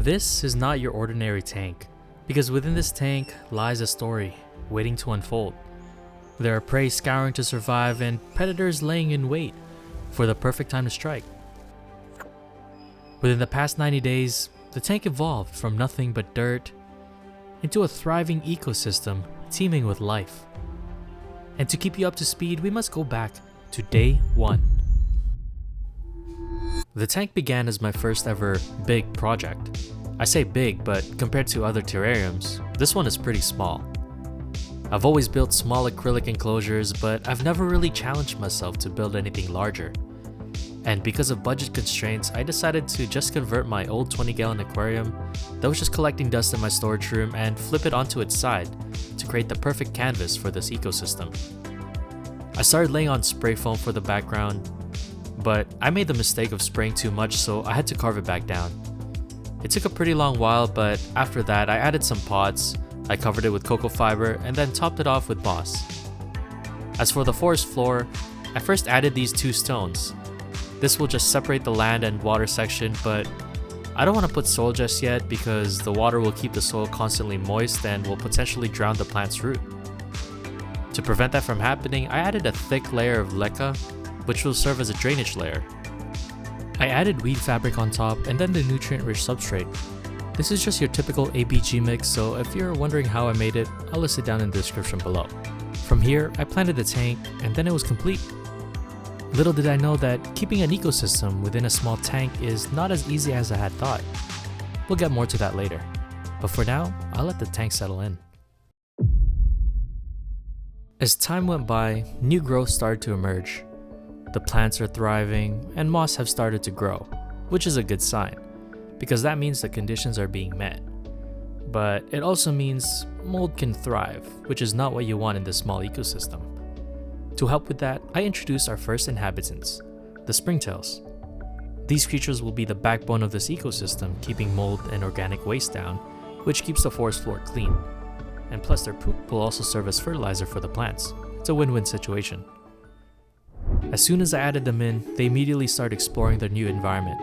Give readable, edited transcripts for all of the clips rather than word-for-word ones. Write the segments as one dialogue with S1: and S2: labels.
S1: This is not your ordinary tank, because within this tank lies a story waiting to unfold. There are prey scouring to survive and predators laying in wait for the perfect time to strike. Within the past 90 days, the tank evolved from nothing but dirt into a thriving ecosystem teeming with life. And to keep you up to speed, we must go back to day 1. The tank began as my first ever big project. I say big, but compared to other terrariums, this one is pretty small. I've always built small acrylic enclosures, but I've never really challenged myself to build anything larger. And because of budget constraints, I decided to just convert my old 20-gallon aquarium that was just collecting dust in my storage room and flip it onto its side to create the perfect canvas for this ecosystem. I started laying on spray foam for the background, but I made the mistake of spraying too much, so I had to carve it back down. It took a pretty long while, but after that I added some pots, I covered it with Cocofiber, and then topped it off with moss. As for the forest floor, I first added these 2 stones. This will just separate the land and water section, but I don't want to put soil just yet because the water will keep the soil constantly moist and will potentially drown the plant's root. To prevent that from happening, I added a thick layer of leca, which will serve as a drainage layer. I added weed fabric on top and then the nutrient-rich substrate. This is just your typical ABG mix, so if you're wondering how I made it, I'll list it down in the description below. From here, I planted the tank and then it was complete. Little did I know that keeping an ecosystem within a small tank is not as easy as I had thought. We'll get more to that later, but for now, I'll let the tank settle in. As time went by, new growth started to emerge. The plants are thriving and moss have started to grow, which is a good sign, because that means the conditions are being met. But it also means mold can thrive, which is not what you want in this small ecosystem. To help with that, I introduced our first inhabitants, the Springtails. These creatures will be the backbone of this ecosystem, keeping mold and organic waste down, which keeps the forest floor clean. And plus their poop will also serve as fertilizer for the plants. It's a win-win situation. As soon as I added them in, they immediately started exploring their new environment.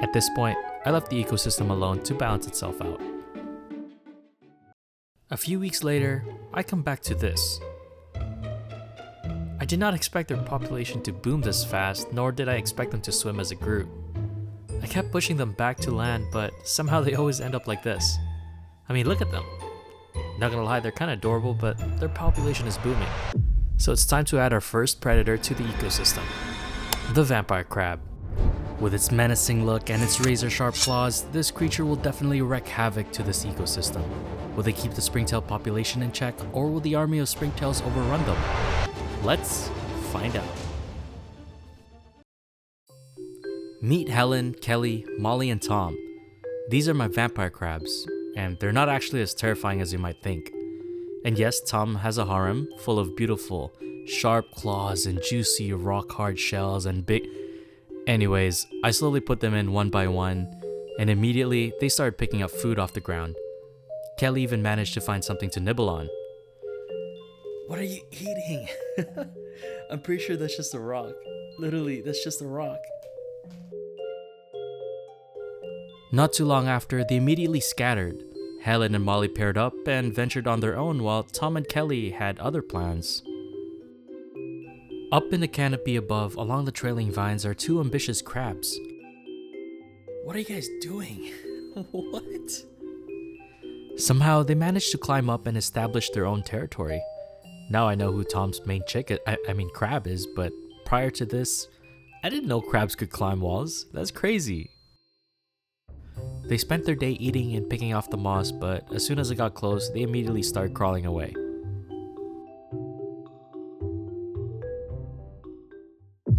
S1: At this point, I left the ecosystem alone to balance itself out. A few weeks later, I come back to this. I did not expect their population to boom this fast, nor did I expect them to swim as it grew. I kept pushing them back to land, but somehow they always end up like this. I mean, look at them. Not gonna lie, they're kinda adorable, but their population is booming. So it's time to add our first predator to the ecosystem, the vampire crab. With its menacing look and its razor-sharp claws, this creature will definitely wreak havoc to this ecosystem. Will they keep the springtail population in check, or will the army of springtails overrun them? Let's find out. Meet Helen, Kelly, Molly, and Tom. These are my vampire crabs, and they're not actually as terrifying as you might think. And yes, Tom has a harem full of beautiful, sharp claws and juicy, rock-hard shells and big... Anyways, I slowly put them in one by one, and immediately they started picking up food off the ground. Kelly even managed to find something to nibble on. What are you eating? I'm pretty sure that's just a rock. Literally, that's just a rock. Not too long after, they immediately scattered. Helen and Molly paired up and ventured on their own while Tom and Kelly had other plans. Up in the canopy above, along the trailing vines, are 2 ambitious crabs. What are you guys doing? What? Somehow, they managed to climb up and establish their own territory. Now I know who Tom's main crab is, but prior to this, I didn't know crabs could climb walls. That's crazy. They spent their day eating and picking off the moss, but as soon as it got close, they immediately started crawling away.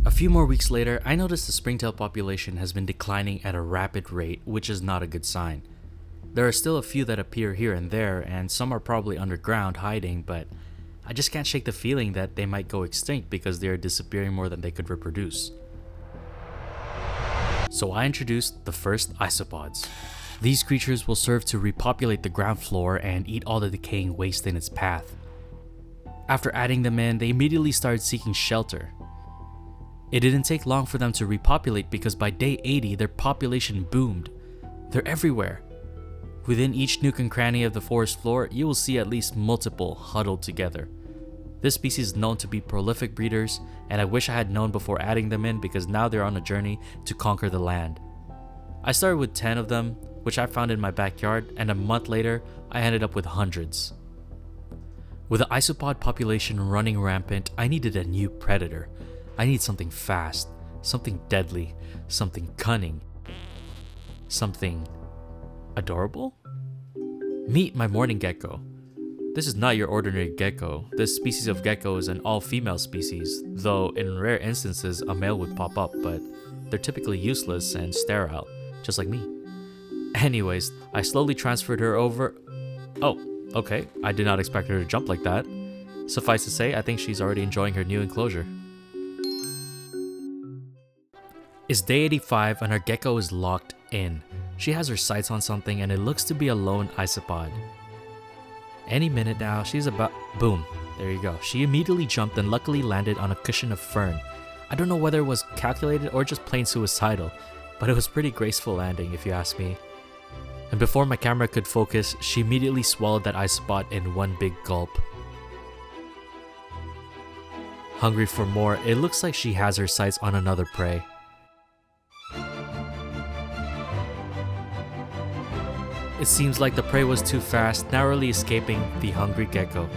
S1: A few more weeks later, I noticed the springtail population has been declining at a rapid rate, which is not a good sign. There are still a few that appear here and there, and some are probably underground hiding, but I just can't shake the feeling that they might go extinct because they are disappearing more than they could reproduce. So I introduced the first isopods. These creatures will serve to repopulate the ground floor and eat all the decaying waste in its path. After adding them in, they immediately started seeking shelter. It didn't take long for them to repopulate because by day 80 their population boomed. They're everywhere. Within each nook and cranny of the forest floor, you will see at least multiple huddled together. This species is known to be prolific breeders, and I wish I had known before adding them in because now they're on a journey to conquer the land. I started with 10 of them, which I found in my backyard, and a month later, I ended up with hundreds. With the isopod population running rampant, I needed a new predator. I need something fast, something deadly, something cunning, something adorable? Meet my morning gecko. This is not your ordinary gecko. This species of gecko is an all-female species, though in rare instances a male would pop up, but they're typically useless and sterile, just like me. Anyways, I slowly transferred her over. Oh, okay, I did not expect her to jump like that. Suffice to say, I think she's already enjoying her new enclosure. It's day 85 and our gecko is locked in. She has her sights on something and it looks to be a lone isopod. Any minute now, she's about... Boom. There you go. She immediately jumped and luckily landed on a cushion of fern. I don't know whether it was calculated or just plain suicidal, but it was pretty graceful landing if you ask me. And before my camera could focus, she immediately swallowed that isopod in one big gulp. Hungry for more, it looks like she has her sights on another prey. It seems like the prey was too fast, narrowly escaping the hungry gecko.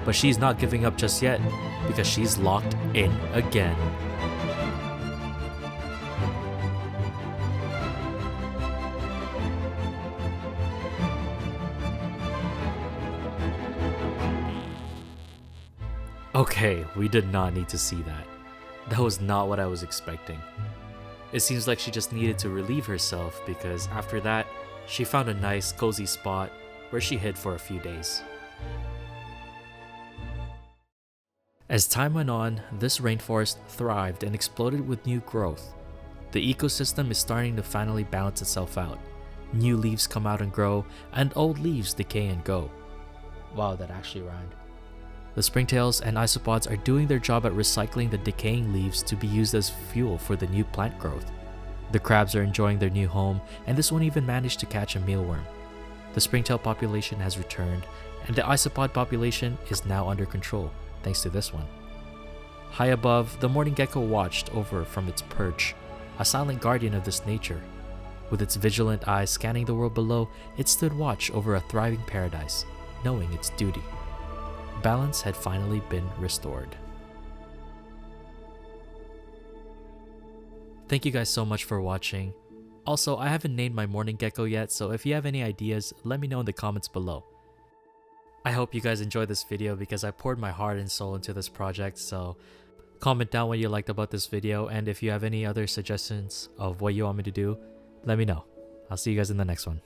S1: But she's not giving up just yet, because she's locked in again. Okay, we did not need to see that. That was not what I was expecting. It seems like she just needed to relieve herself because after that, she found a nice, cozy spot where she hid for a few days. As time went on, this rainforest thrived and exploded with new growth. The ecosystem is starting to finally balance itself out. New leaves come out and grow, and old leaves decay and go. Wow, that actually rhymed. The springtails and isopods are doing their job at recycling the decaying leaves to be used as fuel for the new plant growth. The crabs are enjoying their new home, and this one even managed to catch a mealworm. The springtail population has returned, and the isopod population is now under control, thanks to this one. High above, the morning gecko watched over from its perch, a silent guardian of this nature. With its vigilant eyes scanning the world below, it stood watch over a thriving paradise, knowing its duty. Balance had finally been restored. Thank you guys so much for watching. Also, I haven't named my morning gecko yet, so if you have any ideas, let me know in the comments below. I hope you guys enjoyed this video because I poured my heart and soul into this project, so comment down what you liked about this video, and if you have any other suggestions of what you want me to do, let me know. I'll see you guys in the next one.